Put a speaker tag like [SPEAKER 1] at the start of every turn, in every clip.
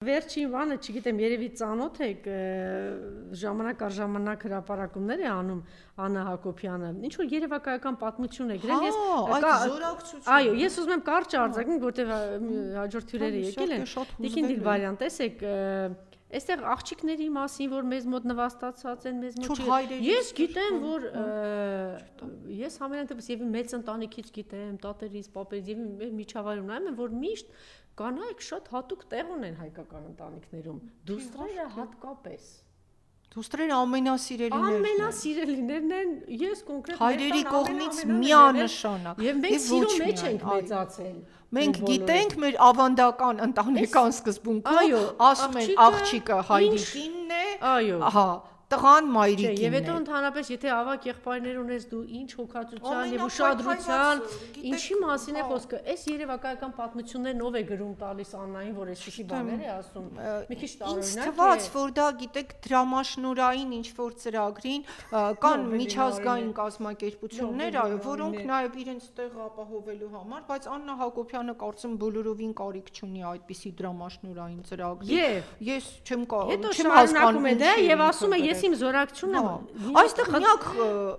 [SPEAKER 1] Վերջին բանը, չգիտեմ, երևի ծանոթ եք, ժամանակ առ ժամանակ հրապարակումներ է անում Աննա Հակոբյանը, ինչ որ երևակայական պատմություն է գրել, այո, ես ուզում եմ կարճ արձակեմ, որտեղ հաջորդ հյուրերը եկել են, Տիկին Դիլբարյան, տեսեք, այստեղ աղջիկների մասին, որ մեզ մոտ նվաստացած են, մեզ մոտ ես գիտեմ, որ ես համենայնպես եւ մեծ ընտանիքից գիտեմ, տատերից, պապերից եւ միջավայրում նայում եմ, որ միշտ կանայք շատ հատուկ տեղ ունեն հայկական ընտանիքներում, դուստրերը հատկապես։
[SPEAKER 2] Դուստրերը
[SPEAKER 1] ամենասիրելիներն են, ես կոնկրետ
[SPEAKER 2] հայրերի կողմից միանշանակ։
[SPEAKER 1] Եվ մենք սիրո մեջ ենք մեծացել։
[SPEAKER 2] Մենք գիտենք մեր ավանդական ընտանեկան սկզբունքը, ասում են աղջիկը հայրի կինն է, ահա տղան մայրիկին է։
[SPEAKER 1] Եվ հետո ընդհանրապես եթե ավակ եղբայրներ ունես դու ինչ հոգացության եւ ուշադրության, ինչի մասին է խոսքը։ Այս երևակայական պատմություններն ով է գրում տալիս Աննային, որ այսպիսի բաներ է ասում։ Մի քիչ տարօրինակ է։
[SPEAKER 2] Թվաց, որ դա գիտեք դրամաշնորային ինչ որ ծրագրին կան միջազգային կազմակերպություններ, այո, որոնք նաեւ իրենց տեղը ապահովելու համար, բայց Աննա Հակոբյանը կարծում բոլորովին կարիք չունի այդպիսի դրամաշնորային ծրագրի։ Ես չեմ
[SPEAKER 1] հասկանում դա եւ ասում է իմ զորակցությունը
[SPEAKER 2] այստեղ միակ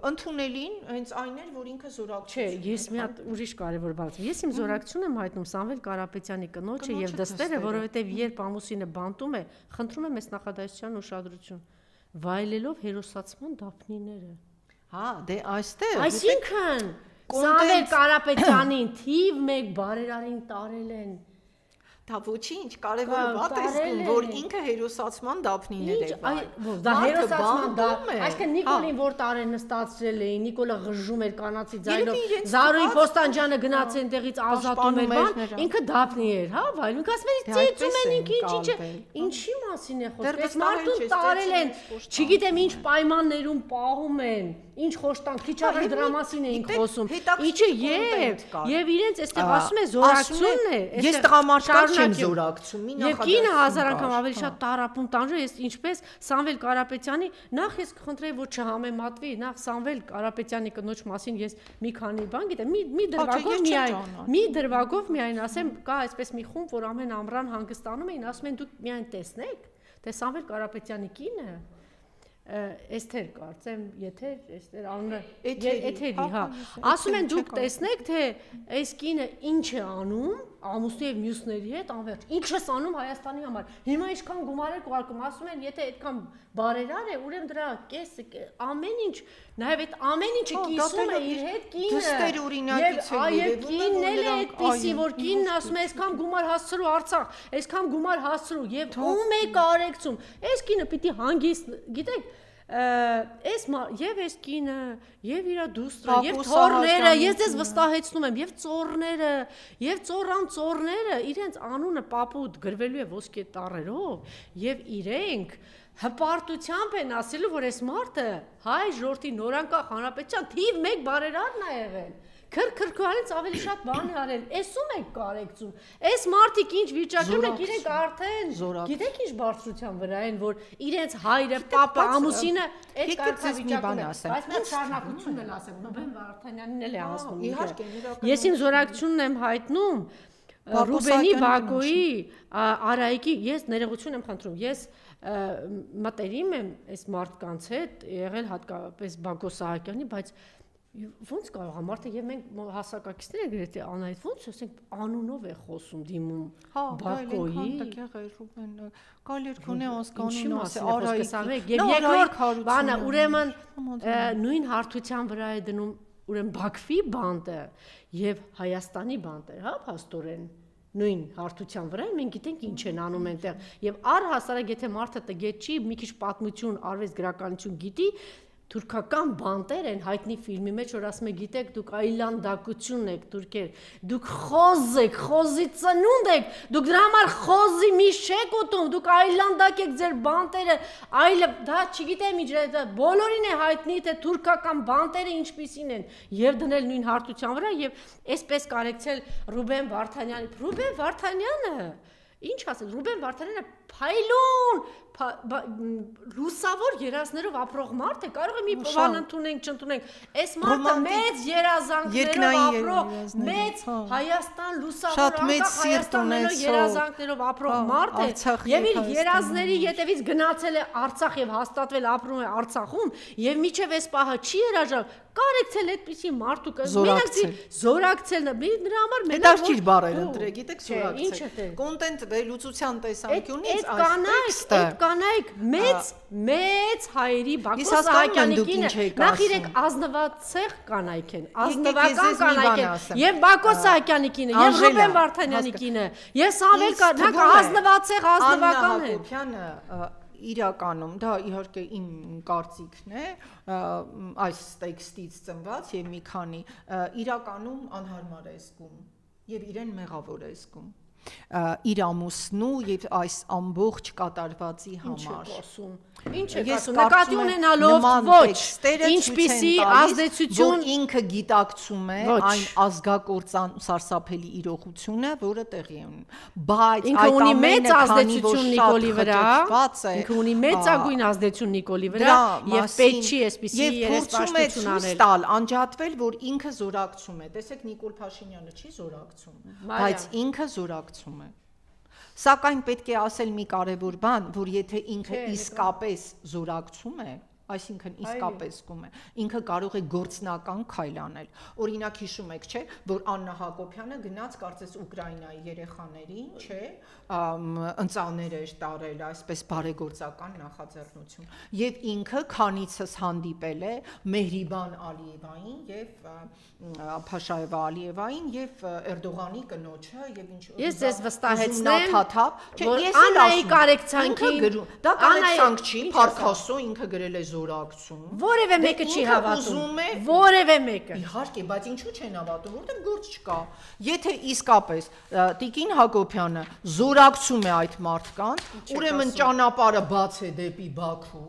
[SPEAKER 2] ընդունելին հենց այն էր, որ ինքը զորակցություն։
[SPEAKER 1] Չէ, ես մի հատ ուրիշ կարևոր բան եմ։ Ես իմ զորակցությունը եմ հայտնում Սամվել Կարապետյանի կնոջը եւ դստերը, որովհետեւ երբ ամուսինը բանտում է, խնդրում եմ այս նախադասության ուշադրություն, վայելելով հերոսացման դափնիները։
[SPEAKER 2] Հա, դե այստեղ։
[SPEAKER 1] Այսինքն Սամվել Կարապետյանին թիվ 1 բարերարին տարել են։
[SPEAKER 2] Դա ոչինչ, կարևորը վատ է զգում, որ ինքը հերոսացման դափնիներ է վայել։
[SPEAKER 1] Դա հերոսացման դափ է։ Այսինքն Նիկոլին որ տարեն նստացրել էին, Նիկոլը ղժում էր կանացի ձայնով, Զարուհի Պոստանջյանը գնաց այնտեղից ազատում էր բան, ինքը դափնի էր, հա, վայել։ Ինքը ասում էր ծիծում են ինքը, ինչի մասին է խոսքը։ Այս մարդուն տարել են, չգիտեմ ինչ պայմաններում պահում են, ինչ խոշտանք, քիչ առաջ դրա մասին էինք խոսում։ Ինչը եւ իրենց այստեղ ասում է զորակցությունն է,
[SPEAKER 2] ես տղամարդկանց չեմ զորակցում, մի
[SPEAKER 1] նախադասություն։ Եվ կինը հազար անգամ ավելի շատ տարապում տանջում, ես ինչպես Սամվել Կարապետյանի, նախ ես կխնդրեի, որ չհամեմատվի, նախ Սամվել Կարապետյանի կնոջ մասին ես մի քանի բան գիտեմ, մի դրվագով միայն ասեմ, կա այսպես մի խումբ, որ ամեն ամռան հանգստանում էին, ասում են դուք միայն տեսնեք, թե Սամվել Կարապետյանի կինը Էսթեր կարծեմ, Էսթեր անունը Էթերի, հա։ Ասում են դուք տեսնեք, թե այս կինը ինչ է անում ամուսնու եւ մյուսների հետ անverջ։ Ինչ է անում Հայաստանի համար։ Հիմա ինչքան գումար է կուղարկում, ասում են, եթե այդքան բարերար է, ուրեմն դրա կեսը ամեն ինչ, նաեւ այդ ամեն ինչը կիսում է իր հետ կինը։
[SPEAKER 2] Դստեր օրինակից է
[SPEAKER 1] երևում, կինն էլ է այդպիսի, որ կինն ասում է, այսքան գումար հասցրու Արցախ, այսքան գումար հասցրու եւ ում է կարեկցում։ Այս կինը պիտի հանգիստ, գիտեք, եւ այս կինը, եւ իր դուստրը, եւ ծորները, ես ձեզ վստահեցնում եմ, եւ ծորները, եւ ծորները, իրենց անունը պապուտ գրվելու է ոսկե տառերով, եւ իրենք հպարտությամբ են ասելու, որ այս մարդը հայ ժողովրդի նորանկախ հանրապետության թիվ 1 բարերարն է եղել։ Քրքրքուհանից ավելի շատ բան է արել, էսում եք կարեկցում, այս մարդիկ ինչ վիճակում եք, իրենք արդեն, գիտեք ինչ բարձրության վրա են, որ իրենց հայրը, պապը, ամուսինը, այդ կարգավիճակում է, բայց մենք շարունակությունն էլ ասեմ, Ռուբեն Վարդանյանին էլ է ասնում, ես իմ զորակցությունն եմ հայտնում, Ռուբենի, Բակոյի, Արայիկի, ես ներողություն եմ խնդրում, ես մտերիմ եմ այս մարդկանց հետ, եղել հատկապես Բակո Սահակյանի, բայց ոնց կարող է մարդը եւ մենք հասակակիցներ ենք գրեթե անայդ ոնց ասենք անունով է խոսում դիմում Բակոյի
[SPEAKER 2] Գալերքոնի ասկանուն ասի
[SPEAKER 1] Արայիկի եւ երկրորդ բանը ուրեմն նույն հարթության վրա է դնում ուրեմն Բաքվի բանտը եւ Հայաստանի բանտը հա փաստորեն նույն հարթության վրա մենք գիտենք ինչ են անում այնտեղ եւ առհասարակ եթե մարդը տգետ չի մի քիչ պատմություն արվեստ գրականություն գիտի թուրքական բանտեր են հայտնի ֆիլմի մեջ, որ ասում է, գիտեք, դուք այլանդակություն եք, թուրքեր, դուք խոզ եք, խոզի ծնունդ եք, դուք դրա համար խոզի միշտ չեք ուտում, դուք այլանդակ եք ձեր բանտերը, դա չգիտեմ ինչ, բոլորին է հայտնի, թե թուրքական բանտերը ինչպիսին են, եւ դնել նույն հարթության վրա, եւ այսպես կարեկցել Ռուբեն Վարդանյանի, Ռուբեն Վարդանյանը Ինչ ասել, Ռուբեն Վարդանյանը փայլուն լուսավոր երազներով ապրող մարդ է, կարող է մի բան ընդունենք, չընդունենք։ Այս մարդը մեծ երազանքներով ապրող, մեծ Հայաստան լուսավոր անկախ Հայաստաններով երազանքներով ապրող մարդ է, եւ իր երազների ետևից գնացել է Արցախ եւ հաստատվել ապրում է Արցախում, եւ միջև այս պահը չի հրաժարվել, կարեկցել այդպիսի մարդու զորակցել նրա համար մենակ
[SPEAKER 2] հետաքրքիր բառեր ընտրեք, գիտեք, զորակցել։ Կոնտենտ վերլուծության տեսանկյունից այս
[SPEAKER 1] կանայք մեծ հայերի Բակո Սահակյանի կինը, նախ իրենք ազնվացեղ կանայք են, ազնվական կանայք են, եւ Բակո Սահակյանի կինը, եւ Ռուբեն Վարդանյանի կինը, եւ Սամվել ազնվացեղ ազնվական են։
[SPEAKER 2] Իրականում դա իհարկե իմ կարծիքն է, այս տեքստից ծնված եւ մի քանի իրականում անհարմար է զգում եւ իրեն մեղավոր է զգում իր ամուսնու եւ այս ամբողջ կատարվածի համար։
[SPEAKER 1] Ինչ եք ասում, նկատի ունենալով ոչ, ինչպիսի ազդեցություն
[SPEAKER 2] ինքը գիտակցում է այն ազգակործան սարսափելի իրողությունը, որը տեղի է ունում, բայց
[SPEAKER 1] ինքը ունի մեծ ազդեցություն Նիկոլի վրա, ինքը ունի մեծագույն ազդեցություն Նիկոլի վրա եւ պետք չի այսպիսի երեսպաշտություն անել,
[SPEAKER 2] ստալ, անջատվել, որ ինքը զորակցում է։ Տեսեք, Նիկոլ Փաշինյանը չի զորակցում, բայց ինքը զորակցում է։ Սակայն պետք է ասել մի կարևոր բան, որ եթե ինքը իսկապես զորակցում է, այսինքն իսկապես զգում է, ինքը կարող է գործնական քայլ անել։ Օրինակ հիշում եք, չէ, որ Աննա Հակոբյանը գնաց կարծես Ուկրաինայի երեխաներին, չէ, ընծաներ էր տարել, այսպես բարեգործական նախաձեռնություն։ Եվ ինքը քանիցս հանդիպել է Մեհրիբան Ալիևային եւ Փաշաևա Ալիևային եւ Էրդողանի կնոջը եւ ինչ
[SPEAKER 1] Ես ձեզ վստահեցնեմ,
[SPEAKER 2] որ
[SPEAKER 1] Աննայի կարեկցանքին
[SPEAKER 2] դա կարեկցանք չի, Փարքասո ինքը գրել է զորակցում։
[SPEAKER 1] Որևէ մեկը չի հավատում։ Որևէ մեկը։
[SPEAKER 2] Իհարկե, բայց ինչու չեն հավատում, որտեղ գործ չկա։ Եթե իսկապես Տիկին Հակոբյանը զորակցում է այդ մարդկանց, ուրեմն ճանապարհը բաց է դեպի Բաքու,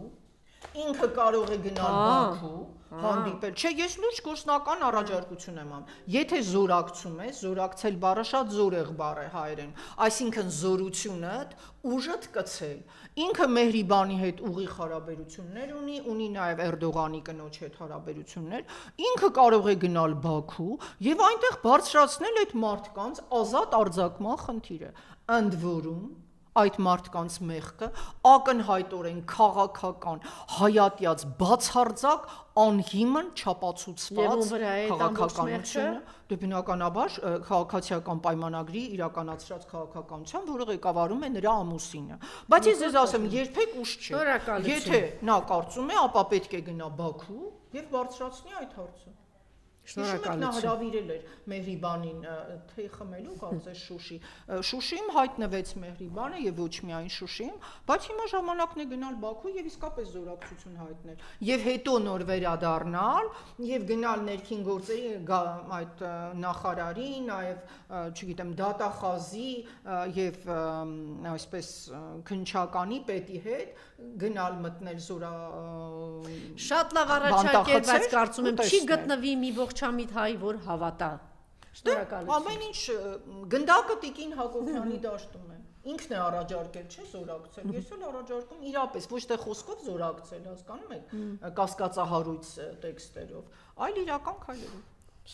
[SPEAKER 2] ինքը կարող է գնալ Բաքու, հանդիպել։ Չէ, ես լուրջ գործնական առաջարկություն եմ անում։ Եթե զորակցում ես, զորակցել բառը շատ զորեղ բառ է հայերեն, այսինքն զորությունդ, ուժդ կցել։ Ինքը Մեհրիբանի հետ ուղիղ հարաբերություններ ունի նաև Էրդողանի կնոջ հետ հարաբերություններ, ինքը կարող է գնալ Բաքու եւ այնտեղ բարձրացնել այդ մարդկանց ազատ արձակման խնդիրը։ Ընդ որում այդ մարդկանց մեղքը ակնհայտորեն քաղաքական, հայատյաց, բացարձակ անհիմն չապացուցված քաղաքականությունը, դե բնականաբար քաղաքացիական պայմանագրի իրականացրած քաղաքականության, որը ղեկավարում է նրա ամուսինը։ Բայց ես ձեզ ասեմ, երբեք ուշ չէ։ Եթե նա կարծում է, ապա պետք է գնա Բաքու եւ բարձրացնի այդ հարցը։ Շնորհակալություն։ Նա հրավիրել էր Մեհրիբանին թեյ խմելու, կարծես Շուշիում հայտնվեց Մեհրիբանը եւ ոչ միայն Շուշիում, բայց հիմա ժամանակն է գնալ Բաքու եւ իսկապես զորակցություն հայտնել։ Եվ հետո նոր վերադառնալ եւ գնալ ներքին գործերի այդ նախարարի, նաեւ, չգիտեմ, դատախազի եւ այսպես քննչականի պետի հետ գնալ մտնել
[SPEAKER 1] Շատ լավ առաջարկ է, բայց կարծում եմ չի գտնվի մի ողջամիտ հայ, որ հավատա։ Շնորհակալություն։
[SPEAKER 2] Ամեն ինչ գնդակը Տիկին Հակոբյանի դաշտում է։ Ինքն է առաջարկել, չէ, զորակցել։ Ես էլ առաջարկում իրապես ոչ թե խոսքով զորակցել, հասկանում եք, կասկածահարույց տեքստերով, այլ իրական քայլերով։